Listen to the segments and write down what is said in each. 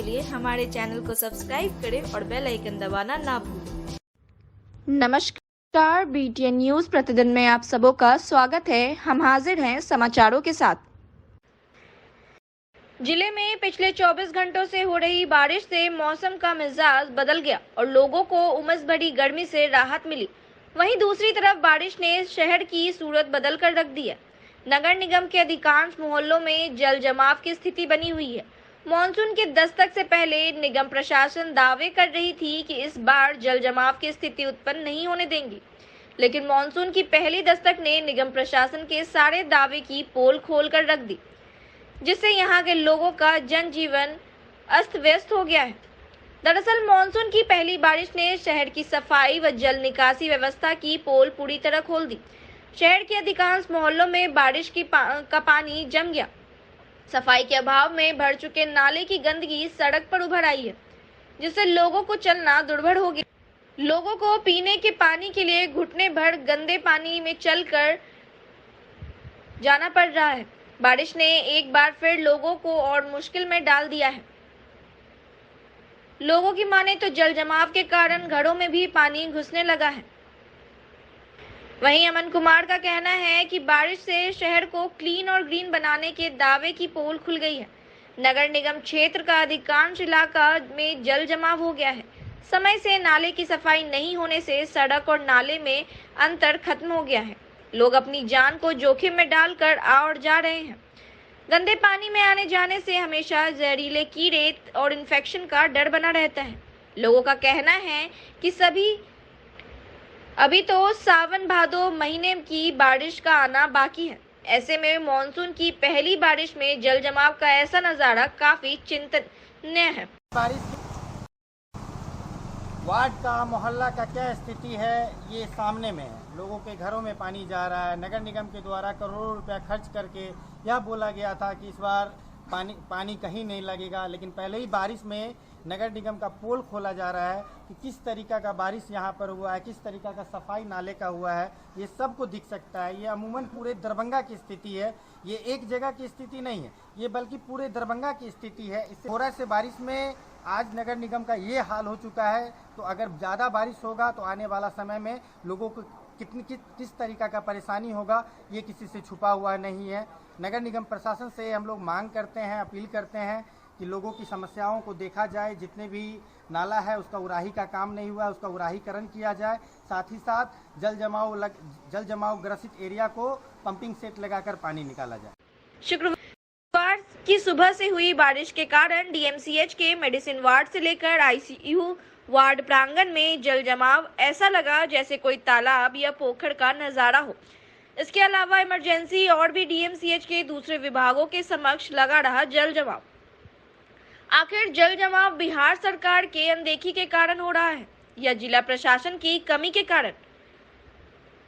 के लिए हमारे चैनल को सब्सक्राइब करें और बेल आइकन दबाना ना भूलें। नमस्कार, BTN न्यूज प्रतिदिन में आप सबों का स्वागत है। हम हाजिर हैं समाचारों के साथ। जिले में पिछले 24 घंटों से हो रही बारिश से मौसम का मिजाज बदल गया और लोगों को उमस भरी गर्मी से राहत मिली। वहीं दूसरी तरफ बारिश ने शहर की सूरत बदल कर रख दी है। नगर निगम के अधिकांश मोहल्लों में जल जमाव की स्थिति बनी हुई है। मॉनसून के दस्तक से पहले निगम प्रशासन दावे कर रही थी कि इस बार जल जमाव की स्थिति उत्पन्न नहीं होने देंगी, लेकिन मॉनसून की पहली दस्तक ने निगम प्रशासन के सारे दावे की पोल खोल कर रख दी, जिससे यहाँ के लोगों का जनजीवन अस्त व्यस्त हो गया है। दरअसल मॉनसून की पहली बारिश ने शहर की सफाई व जल निकासी व्यवस्था की पोल पूरी तरह खोल दी। शहर के अधिकांश मोहल्लों में बारिश का पानी जम गया। सफाई के अभाव में भर चुके नाले की गंदगी सड़क पर उभर आई है, जिससे लोगों को चलना दुर्भर हो गया। लोगों को पीने के पानी के लिए घुटने भर गंदे पानी में चलकर जाना पड़ रहा है। बारिश ने एक बार फिर लोगों को और मुश्किल में डाल दिया है। लोगों की माने तो जल जमाव के कारण घरों में भी पानी घुसने लगा है। वहीं अमन कुमार का कहना है कि बारिश से शहर को क्लीन और ग्रीन बनाने के दावे की पोल खुल गई है। नगर निगम क्षेत्र का अधिकांश इलाका में जल जमाव हो गया है। समय से नाले की सफाई नहीं होने से सड़क और नाले में अंतर खत्म हो गया है। लोग अपनी जान को जोखिम में डालकर आ और जा रहे हैं। गंदे पानी में आने जाने से हमेशा जहरीले कीड़े और इन्फेक्शन का डर बना रहता है। लोगों का कहना है कि अभी तो सावन भादो महीने की बारिश का आना बाकी है। ऐसे में मॉनसून की पहली बारिश में जल जमाव का ऐसा नजारा काफी चिंतनीय है। वार्ड का मोहल्ला का क्या स्थिति है ये सामने में है। लोगों के घरों में पानी जा रहा है। नगर निगम के द्वारा करोड़ों रुपया खर्च करके यह बोला गया था कि इस बार पानी कहीं नहीं लगेगा, लेकिन पहले ही बारिश में नगर निगम का पोल खोला जा रहा है कि किस तरीका का बारिश यहाँ पर हुआ है, किस तरीका का सफाई नाले का हुआ है, ये सबको दिख सकता है। ये अमूमन पूरे दरभंगा की स्थिति है, ये एक जगह की स्थिति नहीं है, ये बल्कि पूरे दरभंगा की स्थिति है। इससे हो रहा से बारिश में आज नगर निगम का ये हाल हो चुका है, तो अगर ज़्यादा बारिश होगा तो आने वाला समय में लोगों को किस तरीका का परेशानी होगा ये किसी से छुपा हुआ नहीं है। नगर निगम प्रशासन से हम लोग मांग करते हैं, अपील करते हैं कि लोगों की समस्याओं को देखा जाए। जितने भी नाला है उसका उराही का काम नहीं हुआ है, उसका उराहीकरण किया जाए। साथ ही साथ जल जमाव ग्रसित एरिया को पंपिंग सेट लगाकर पानी निकाला जाए। शुक्रवार की सुबह से हुई बारिश के कारण DMCH के मेडिसिन वार्ड से लेकर ICU वार्ड प्रांगण में जल जमाव ऐसा लगा जैसे कोई तालाब या पोखर का नजारा हो। इसके अलावा इमरजेंसी और भी DMCH के दूसरे विभागों के समक्ष लगा रहा जल जमाव। आखिर जल जमाव बिहार सरकार के अनदेखी के कारण हो रहा है या जिला प्रशासन की कमी के कारण?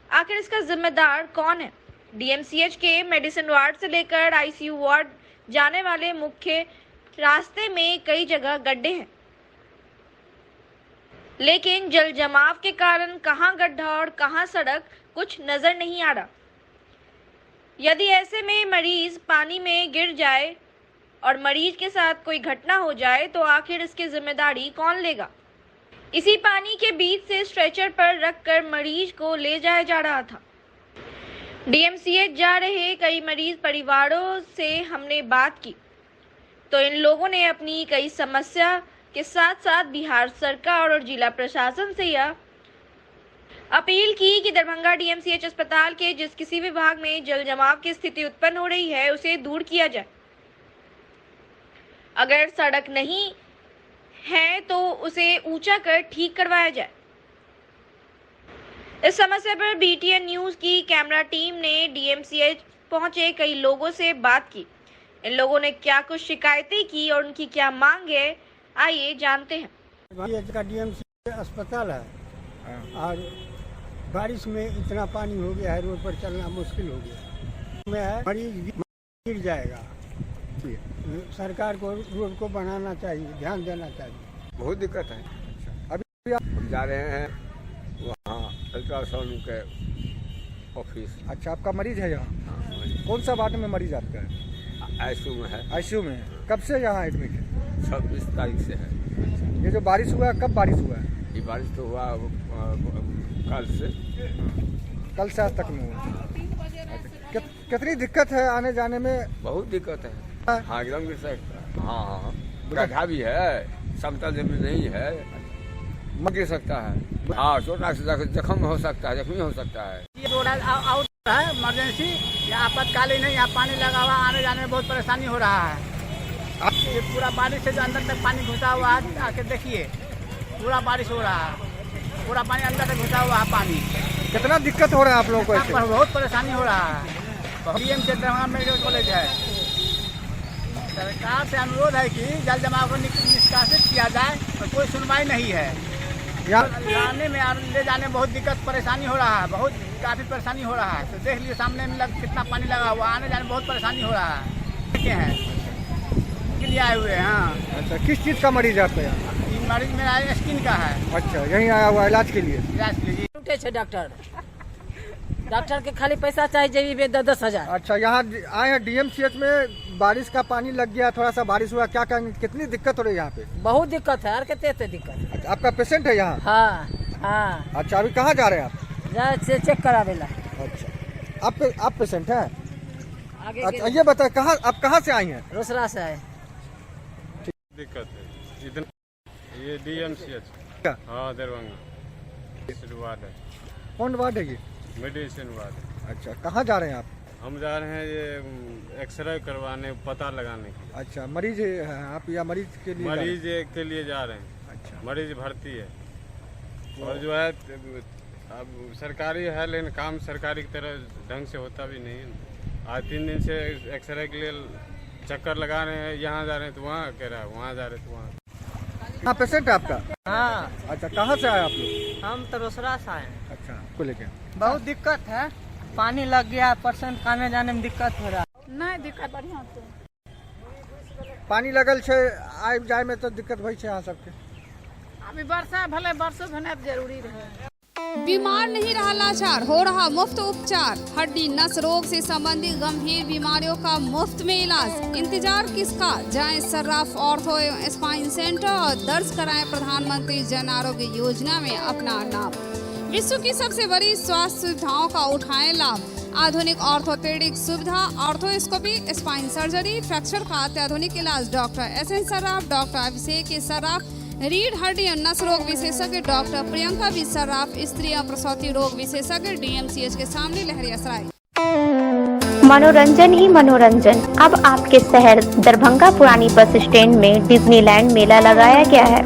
आखिर इसका जिम्मेदार कौन है? DMCH के मेडिसिन वार्ड से लेकर ICU वार्ड जाने वाले मुख्य रास्ते में कई जगह गड्ढे हैं, लेकिन जल जमाव के कारण कहां गड्ढा और कहां सड़क कुछ नजर नहीं आ रहा। यदि ऐसे में मरीज पानी में गिर जाए और मरीज के साथ कोई घटना हो जाए तो आखिर इसकी जिम्मेदारी कौन लेगा? इसी पानी के बीच से स्ट्रेचर पर रखकर मरीज को ले जाया जा रहा था। DMCH जा रहे कई मरीज परिवारों से हमने बात की तो इन लोगों ने अपनी कई समस्या के साथ साथ बिहार सरकार और जिला प्रशासन से यह अपील की कि दरभंगा DMCH अस्पताल के जिस किसी विभाग में जल जमाव की स्थिति उत्पन्न हो रही है उसे दूर किया जाए। अगर सड़क नहीं है तो उसे ऊंचा कर ठीक करवाया जाए। इस समस्या पर BTN न्यूज की कैमरा टीम ने DMCH पहुंचे कई लोगों से बात की। इन लोगों ने क्या कुछ शिकायतें की और उनकी क्या मांग है, आइए जानते हैं। DMCH अस्पताल है और बारिश में इतना पानी हो गया है, रोड पर चलना मुश्किल हो गया है। मरीज गिर जाएगा। सरकार को रोड को बनाना चाहिए, ध्यान देना चाहिए। बहुत दिक्कत है। अभी हम जा रहे हैं वहाँ अल्ट्रासाउंड के ऑफिस। अच्छा, आपका मरीज है यहाँ? हाँ, कौन सा वार्ड में मरीज आपका है? ICU में है। ICU में। कब से यहाँ एडमिट है? 26 तारीख से है। ये जो बारिश हुआ है, कब बारिश हुआ है? ये बारिश तो हुआ कल से। कल से आज तक में हुआ। कितनी दिक्कत है आने जाने में? बहुत दिक्कत है। हाँ एकदम गिर सकता है। हाँ गड्ढा भी है, समतल जमीन नहीं है, मर गिर सकता है। हाँ छोटा सा जख्म हो सकता है, जख्मी हो सकता है। ये रोड आउट है इमरजेंसी, यहाँ आपातकालीन है, यहाँ पानी लगा हुआ, आने जाने में बहुत परेशानी हो रहा है। ये पूरा बारिश से जो अंदर तक पानी घुसा हुआ है, आके देखिए पूरा बारिश हो रहा है, पूरा पानी अंदर तक घुसा हुआ है पानी। कितना दिक्कत हो रहा है आप लोगों को यहाँ ऐसे? पर बहुत परेशानी हो रहा है। डीएम से दरभंगा मेडिकल कॉलेज है, सरकार से अनुरोध है कि जल जमाव को निष्कासित किया जाए और कोई सुनवाई नहीं है। लाने में और ले जाने में बहुत दिक्कत परेशानी हो रहा है, बहुत काफ़ी परेशानी हो रहा है। तो देख लीजिए सामने में कितना पानी लगा हुआ, आने जाने में बहुत परेशानी हो रहा है। क्या है के लिए आए हुए हैं। हाँ अच्छा, किस चीज़ का मरीज है आपके यहाँ? ये मरीज मेरा स्किन का है। अच्छा, यहीं आया हुआ इलाज के लिए? इलाज के लिए उठे छे डॉक्टर के खाली पैसा चाहिए जेबी में 10,000। अच्छा, यहाँ आए हैं डीएमसीएच में, बारिश का पानी लग गया, थोड़ा सा बारिश हुआ, क्या कहेंगे कितनी दिक्कत हो रही है यहाँ पे? बहुत दिक्कत है, और कितने दिक्कत है। अच्छा, आपका पेशेंट है यहाँ? हाँ हाँ। अच्छा, अभी कहाँ जा रहे हैं आप? जा से चेक करावेला। अच्छा, आप पेशेंट हैं? आगे अच्छा, ये बताए आप कहाँ से आई हैं? रोसड़ा से आए। दिक्कत है इधर, ये डीएमसीएच। हाँ दरभंगा वार्ड है। कौन वार्ड है ये? Medicine ward. अच्छा, कहाँ जा रहे हैं आप? हम जा रहे हैं ये एक्सरे करवाने, पता लगाने के लिए। अच्छा, मरीज हैं आप या मरीज के लिए? मरीज के लिए जा रहे हैं। अच्छा, मरीज भर्ती है और जो है अब सरकारी है, लेकिन काम सरकारी की तरह ढंग से होता भी नहीं है। आज 3 दिन से एक्सरे के लिए चक्कर लगा रहे हैं, यहाँ जा रहे हैं तो वहाँ कह रहा है, वहाँ जा रहे हैं तो वहाँ। हाँ, पेशेंट है आपका? हाँ, अच्छा, कहाँ से आए आप लोग? हम तो रोसड़ा से आए। अच्छा, को लेके बहुत दिक्कत है, पानी लग गया, पेशेंट आने जाने में दिक्कत हो रहा है। नहीं दिक्कत बढ़िया से पानी लगल छे, आए जाए में तो दिक्कत होइ छे यहाँ सबके। अभी वर्षा भले बरसों होना जरूरी रहे। बीमार नहीं रहा लाचार, हो रहा मुफ्त उपचार। हड्डी नस रोग से संबंधित गंभीर बीमारियों का मुफ्त में इलाज। इंतजार किसका, जाएं सर्राफ ऑर्थो एवं स्पाइन सेंटर और दर्ज कराएं प्रधानमंत्री जन आरोग्य योजना में अपना नाम। विश्व की सबसे बड़ी स्वास्थ्य सुविधाओं का उठाएं लाभ। आधुनिक ऑर्थोपेडिक सुविधा, ऑर्थोस्कोपी, स्पाइन सर्जरी, फ्रैक्चर का अत्याधुनिक इलाज। डॉक्टर SN सर्राफ, डॉक्टर अभिषेक सर्राफ, रीढ़ हड्डी और नस रोग विशेषज्ञ डॉक्टर प्रियंका बी सर्राफ, स्त्री और प्रसूति रोग विशेषज्ञ DMCH के सामने लहरियासराय। मनोरंजन ही मनोरंजन। अब आपके शहर दरभंगा पुरानी बस स्टैंड में डिज्नीलैंड मेला लगाया गया है।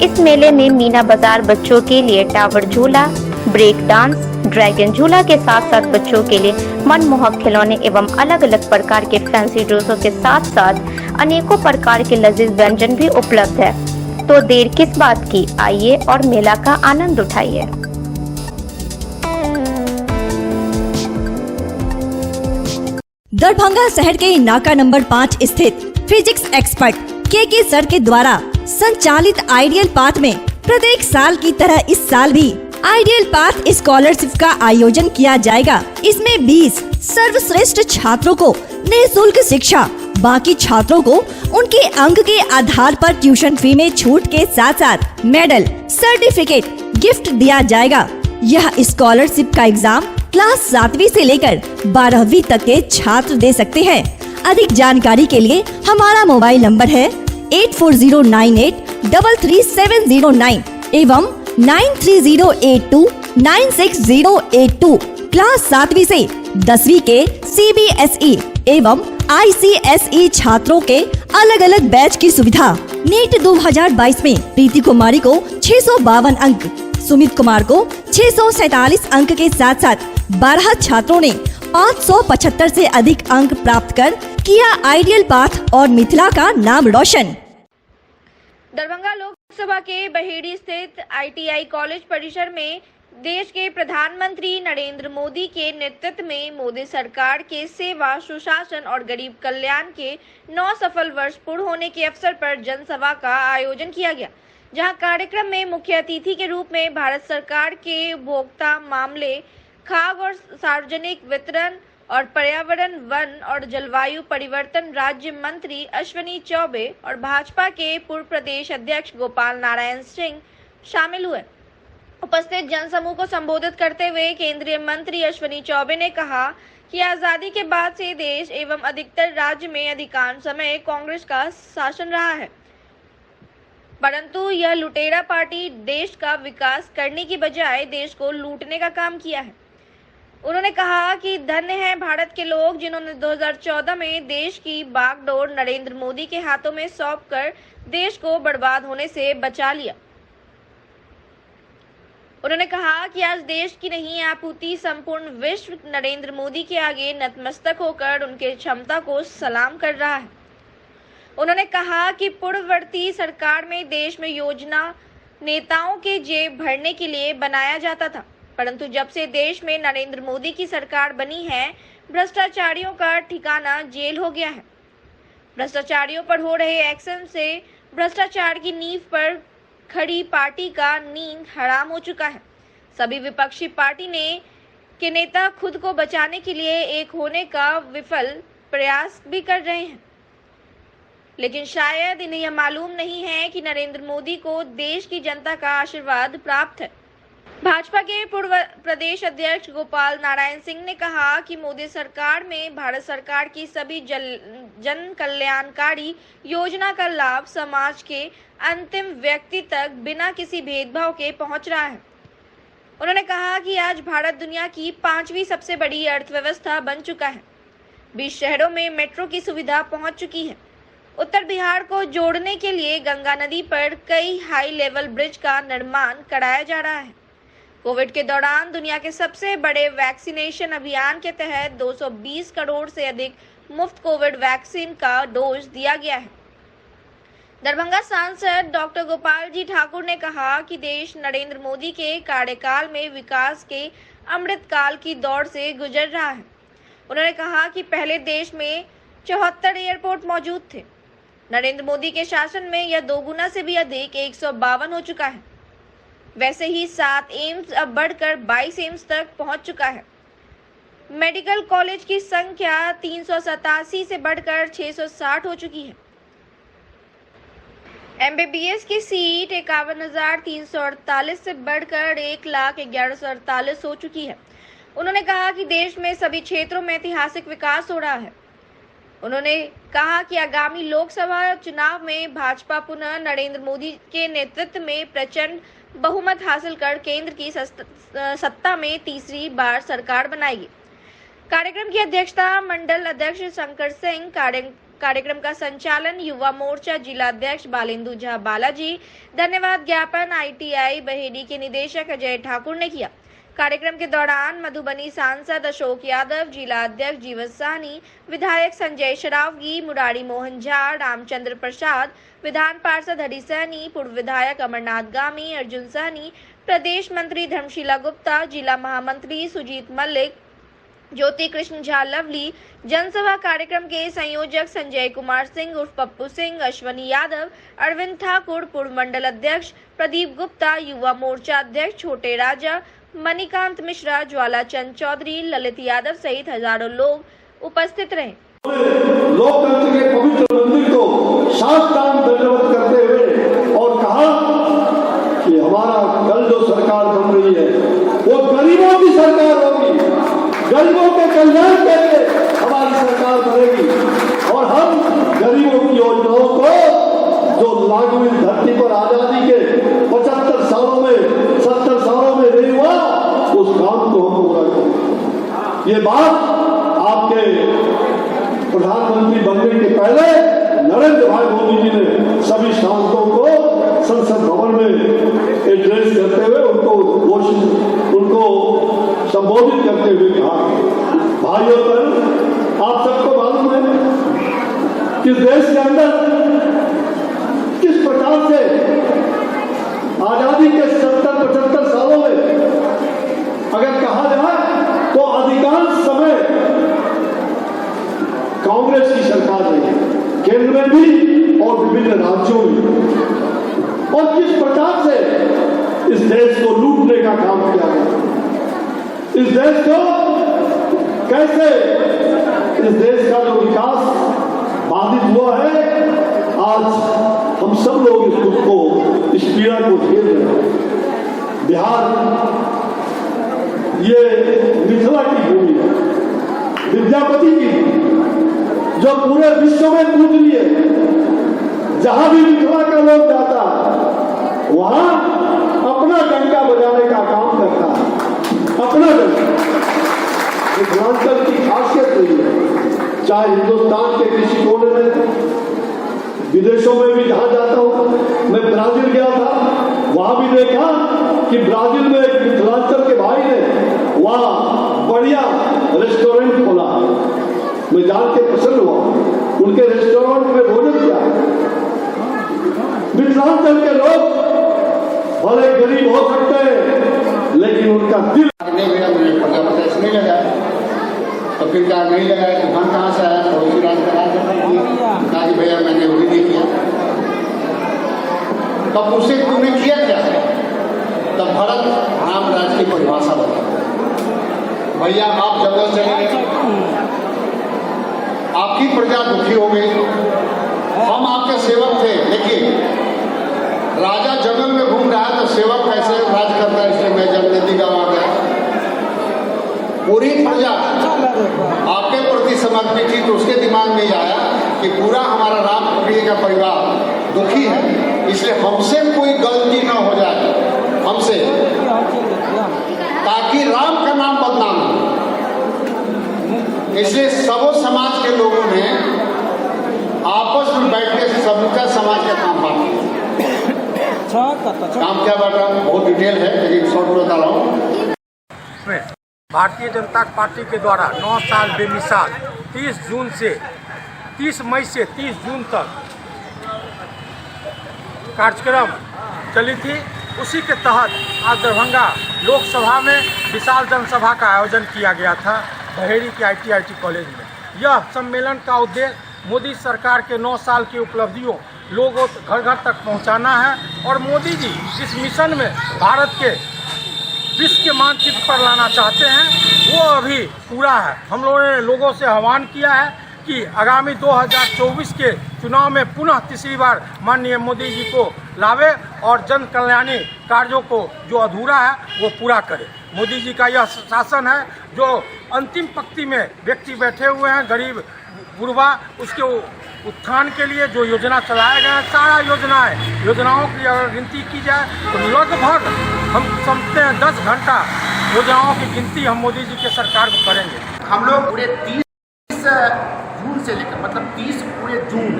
इस मेले में मीना बाजार बच्चों के लिए टावर झूला, ब्रेक डांस, ड्रैगन झूला के साथ साथ बच्चों के लिए मनमोहक खिलौने एवं अलग अलग प्रकार के फैंसी ड्रेसों के साथ साथ अनेकों प्रकार के लजीज व्यंजन भी उपलब्ध है। तो देर किस बात की, आइए और मेला का आनंद उठाइए। दरभंगा शहर के नाका नंबर 5 स्थित फिजिक्स एक्सपर्ट के सर के द्वारा संचालित आइडियल पाथ में प्रत्येक साल की तरह इस साल भी आइडियल पाथ स्कॉलरशिप का आयोजन किया जाएगा। इसमें 20 सर्वश्रेष्ठ छात्रों को निःशुल्क शिक्षा, बाकी छात्रों को उनके अंक के आधार पर ट्यूशन फी में छूट के साथ साथ मेडल, सर्टिफिकेट गिफ्ट दिया जाएगा। यह स्कॉलरशिप का एग्जाम क्लास 7वीं से लेकर 12वीं तक के छात्र दे सकते हैं। अधिक जानकारी के लिए हमारा मोबाइल नंबर है 8409833709 एवं 9308296082। क्लास 7वीं से 10वीं के CBSE एवं ICSE छात्रों के अलग अलग बैच की सुविधा। नीट 2022 में प्रीति कुमारी को 652 अंक, सुमित कुमार को 647 अंक के साथ साथ 12 छात्रों ने 575 से अधिक अंक प्राप्त कर किया आइडियल पाथ और मिथिला का नाम रोशन। दरभंगा लोकसभा के बहेड़ी स्थित ITI कॉलेज परिसर में देश के प्रधानमंत्री नरेंद्र मोदी के नेतृत्व में मोदी सरकार के सेवा, सुशासन और गरीब कल्याण के 9 सफल वर्ष पूर्ण होने के अवसर पर जनसभा का आयोजन किया गया, जहां कार्यक्रम में मुख्य अतिथि के रूप में भारत सरकार के उपभोक्ता मामले, खाद्य और सार्वजनिक वितरण और पर्यावरण, वन और जलवायु परिवर्तन राज्य मंत्री अश्विनी चौबे और भाजपा के पूर्व प्रदेश अध्यक्ष गोपाल नारायण सिंह शामिल हुए। उपस्थित जनसमूह को संबोधित करते हुए केंद्रीय मंत्री अश्विनी चौबे ने कहा कि आजादी के बाद से देश एवं अधिकतर राज्य में अधिकांश समय कांग्रेस का शासन रहा है, परंतु यह लुटेरा पार्टी देश का विकास करने की बजाय देश को लूटने का काम किया है। उन्होंने कहा कि धन्य है भारत के लोग जिन्होंने 2014 में देश की बागडोर नरेंद्र मोदी के हाथों में सौंपकर देश को बर्बाद होने से बचा लिया। उन्होंने कहा कि आज देश की नहीं आपूर्ति संपूर्ण विश्व नरेंद्र मोदी के आगे नतमस्तक होकर उनके क्षमता को सलाम कर रहा है। उन्होंने कहा कि पूर्ववर्ती सरकार में देश में योजना नेताओं के जेब भरने के लिए बनाया जाता था, परंतु जब से देश में नरेंद्र मोदी की सरकार बनी है, भ्रष्टाचारियों का ठिकाना जेल हो गया है। भ्रष्टाचारियों पर हो रहे एक्शन से भ्रष्टाचार की नींव पर खड़ी पार्टी का नींद हराम हो चुका है। सभी विपक्षी पार्टी के नेता खुद को बचाने के लिए एक होने का विफल प्रयास भी कर रहे हैं, लेकिन शायद इन्हें यह मालूम नहीं है कि नरेंद्र मोदी को देश की जनता का आशीर्वाद प्राप्त है। भाजपा के पूर्व प्रदेश अध्यक्ष गोपाल नारायण सिंह ने कहा कि मोदी सरकार में भारत सरकार की सभी जन कल्याणकारी योजना का लाभ समाज के अंतिम व्यक्ति तक बिना किसी भेदभाव के पहुंच रहा है। उन्होंने कहा कि आज भारत दुनिया की 5वीं सबसे बड़ी अर्थव्यवस्था बन चुका है। 20 शहरों में मेट्रो की सुविधा पहुंच चुकी है। उत्तर बिहार को जोड़ने के लिए गंगा नदी पर कई हाई लेवल ब्रिज का निर्माण कराया जा रहा है। कोविड के दौरान दुनिया के सबसे बड़े वैक्सीनेशन अभियान के तहत 220 करोड़ से अधिक मुफ्त कोविड वैक्सीन का डोज दिया गया है। दरभंगा सांसद डॉक्टर गोपाल जी ठाकुर ने कहा कि देश नरेंद्र मोदी के कार्यकाल में विकास के अमृतकाल की दौड़ से गुजर रहा है। उन्होंने कहा कि पहले देश में 74 एयरपोर्ट मौजूद थे। नरेंद्र मोदी के शासन में यह 2 गुना से भी अधिक 152 हो चुका है। वैसे ही 7 एम्स अब बढ़कर 22 एम्स तक पहुंच चुका है। मेडिकल कॉलेज की संख्या 387 से बढ़कर 660 हो चुकी है। एमबीबीएस की सीट 51,348 से बढ़कर 1,11,48 हो चुकी है। उन्होंने कहा कि देश में सभी क्षेत्रों में ऐतिहासिक विकास हो रहा है। उन्होंने कहा कि आगामी लोकसभा चुनाव में भाजपा पुनः नरेंद्र मोदी के नेतृत्व में प्रचंड बहुमत हासिल कर केंद्र की सत्ता में तीसरी बार सरकार बनाएगी। कार्यक्रम की अध्यक्षता मंडल अध्यक्ष शंकर सिंह, कार्यक्रम का संचालन युवा मोर्चा जिला अध्यक्ष बालेंदु झा बालाजी, धन्यवाद ज्ञापन ITI बहेड़ी के निदेशक अजय ठाकुर ने किया। कार्यक्रम के दौरान मधुबनी सांसद अशोक यादव, जिला अध्यक्ष जीवन साहनी, विधायक संजय शरावगी, मुरारी मोहन झा, रामचंद्र प्रसाद, विधान पार्षद हरि सैनी, पूर्व विधायक अमरनाथ गामी, अर्जुन सहनी, प्रदेश मंत्री धर्मशीला गुप्ता, जिला महामंत्री सुजीत मल्लिक, ज्योति कृष्ण झा लवली, जनसभा कार्यक्रम के संयोजक संजय कुमार सिंह उर्फ पप्पू सिंह, अश्वनी यादव, अरविंद ठाकुर, पूर्व मंडल अध्यक्ष प्रदीप गुप्ता, युवा मोर्चा अध्यक्ष छोटे राजा, मणिकांत मिश्रा, ज्वाला चंद चौधरी, ललित यादव सहित हजारों लोग उपस्थित रहे। लोकतंत्र के पवित्र मंदिर को साष्टांग दंडवत करते हुए और कहा कि हमारा कल जो सरकार बन रही है वो गरीबों की सरकार होगी, गरीबों के कल्याण के लिए हमारी सरकार बनेगी और हम गरीबों की योजनाओं को जो लागू हुई धरती पर आजादी के 75 सालों में 70 सालों में नहीं हुआ, उस काम को हम पूरा करेंगे। ये बात आपके प्रधानमंत्री बनने के पहले नरेंद्र भाई मोदी जी ने सभी सांसदों को संसद भवन में एड्रेस करते हुए उनको संबोधित करते हुए कहा। भाइयों बहन, आप सबको मालूम है कि देश के अंदर किस प्रकार से आजादी के 70-75 सालों में अगर कहा जाए तो अधिकांश समय कांग्रेस की सरकार रही, केंद्र में भी और विभिन्न राज्यों में, और किस प्रकार से इस देश को लूटने का काम किया गया, इस देश को कैसे इस देश का जो विकास बाधित हुआ है, आज हम सब लोग इस दुख को, इस पीड़ा को झेल रहे हैं। बिहार ये मिथिला की भूमि है, विद्यापति की भूमि, जो पूरे विश्व में पूजनीय है। जहां भी मिथिला का लोग जाता है वहां अपना डंका बजाने का काम करता है, अपना डंका। मिथिलांचल की खासियत रही है, चाहे हिंदुस्तान के किसी कोने में, विदेशों में भी जहां जाता हूं। मैं ब्राजील गया था, वहां भी देखा कि ब्राजील में एक मिथिलांचल के भाई ने वहां बढ़िया रेस्टोरेंट खोला। मैं जान के प्रसन्न हुआ। उनके रेस्टोरेंट में भोजन किया। मिथिलांचल के लोग भले गरीब हो सकते हैं, लेकिन उनका दिल नहीं लगा। तो फिर क्या नहीं लगा तो धन कहाँ से आया? पड़ोसी राज्य कहा कि भैया मैंने वही नहीं किया। तब उसे तुमने किया क्या? तब भरत राम राज की परिभाषा बता। भैया आप जंगल चले गए, आपकी प्रजा दुखी हो गई, हम आपके सेवक थे, लेकिन राजा जंगल में घूम रहा है तो सेवक कैसे राज करता है, इसलिए मैं जब नदी गाँव आ गया। पूरी प्रजा आपके प्रति समर्पित थी, तो उसके दिमाग में आया कि पूरा हमारा राम प्रिय का परिवार दुखी है, इसलिए हमसे कोई गलती ना हो जाए, हमसे, ताकि राम का नाम बदनाम हो। इसलिए सबो समाज के लोगों ने आपस में बैठ के समूचा समाज का काम बांटा। काम क्या बांटा बहुत डिटेल है, लेकिन शॉर्ट में बता रहा हूँ। भारतीय जनता पार्टी के द्वारा 9 साल बेमिसाल 30 मई से 30 जून तक कार्यक्रम चली थी। उसी के तहत आज दरभंगा लोकसभा में विशाल जनसभा का आयोजन किया गया था बहेड़ी के IIT कॉलेज में। यह सम्मेलन का उद्देश्य मोदी सरकार के 9 साल की उपलब्धियों लोगों घर घर तक पहुंचाना है और मोदी जी इस मिशन में भारत के विश्व के मानचित्र पर लाना चाहते हैं, वो अभी पूरा है। हम लोगों ने लोगों से आह्वान किया है कि आगामी 2024 के चुनाव में पुनः तीसरी बार माननीय मोदी जी को लावे और जन कल्याणी कार्यों को जो अधूरा है वो पूरा करे। मोदी जी का यह शासन है जो अंतिम पंक्ति में व्यक्ति बैठे हुए हैं, गरीब गुरबा, उसके उत्थान के लिए जो योजना चलाए गए हैं, सारा योजनाओं की अगर गिनती की जाए तो लगभग हम समझते हैं 10 घंटा योजनाओं की गिनती हम मोदी जी के सरकार को करेंगे। हम लोग पूरे 30 जून से लेकर मतलब 30 पूरे जून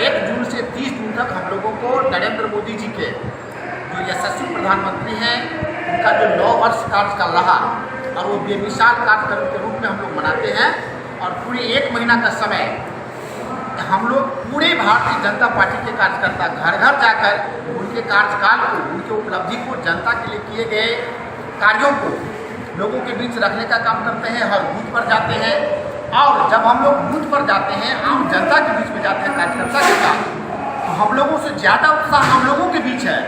1 जून से 30 जून तक हम लोगों को नरेंद्र मोदी जी के जो यशस्वी प्रधानमंत्री हैं उनका जो 9 वर्ष कार्यकाल रहा और वो बेमिसाल कार्यक्रम के रूप में हम लोग मनाते हैं। और पूरे 1 महीना का समय हम लोग पूरे भारतीय जनता पार्टी के कार्यकर्ता घर घर जाकर उनके कार्यकाल को, उनके उपलब्धि को, जनता के लिए किए गए कार्यों को लोगों के बीच रखने का काम करते हैं। हर बूथ पर जाते हैं और जब हम लोग बूथ पर जाते हैं, आम जनता के बीच में जाते हैं कार्यकर्ता के साथ, तो हम लोगों से ज़्यादा उत्साह हम लोगों के बीच है।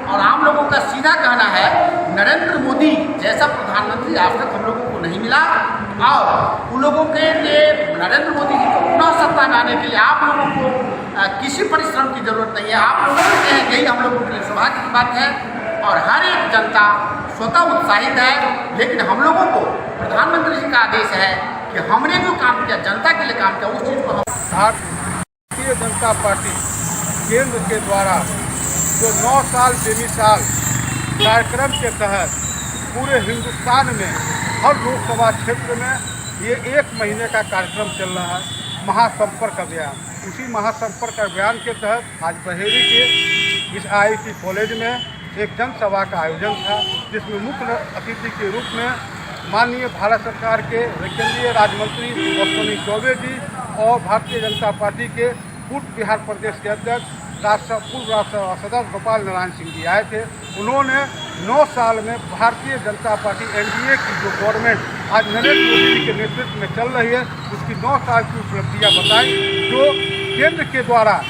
और आम लोगों का सीधा कहना है नरेंद्र मोदी जैसा प्रधानमंत्री आज तक हम लोगों को नहीं मिला और उन लोगों के लिए नरेंद्र मोदी जी को पुनः सत्ता में आने के लिए आप लोगों को किसी परिश्रम की जरूरत नहीं है। आप लोगों के हैं, यही हम लोगों के लिए सौभाग्य की बात है। और हर एक जनता स्वतः उत्साहित है, लेकिन हम लोगों को प्रधानमंत्री जी का आदेश है कि हमने जो काम किया, जनता के लिए काम किया, उस चीज़ को हम भारतीय जनता पार्टी केंद्र के द्वारा जो 9 साल बेमिसाल कार्यक्रम के तहत पूरे हिंदुस्तान में हर लोकसभा क्षेत्र में ये 1 महीने का कार्यक्रम चल रहा है, महासंपर्क अभियान। उसी महासंपर्क अभियान के तहत आज बहेड़ी के इस IIT कॉलेज में एक जनसभा का आयोजन था, जिसमें मुख्य अतिथि के रूप में माननीय भारत सरकार के केंद्रीय राज्य मंत्री अश्विनी चौबे जी और भारतीय जनता पार्टी के पूर्व बिहार प्रदेश के अध्यक्ष पूर्व राष्ट्रपति सदस्य गोपाल नारायण सिंह जी आए थे। उन्होंने 9 साल में भारतीय जनता पार्टी NDA की जो गवर्नमेंट आज नरेंद्र मोदी जी के नेतृत्व में चल रही है, उसकी 9 साल की उपलब्धियां बताई। जो केंद्र के द्वारा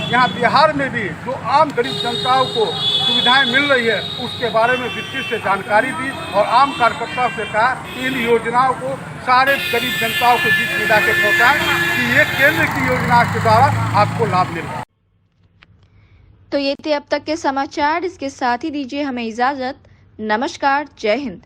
यहाँ बिहार में भी जो आम गरीब जनताओं को सुविधाएं मिल रही है, उसके बारे में विस्तृत से जानकारी दी और आम कार्यकर्ताओं से कहा कि इन योजनाओं को सारे गरीब जनताओं के बीच में जाके पहुंचाएं कि ये केंद्र की योजना के द्वारा आपको लाभ मिल रहा है। तो ये थे अब तक के समाचार। इसके साथ ही दीजिए हमें इजाजत। नमस्कार, जय हिंद।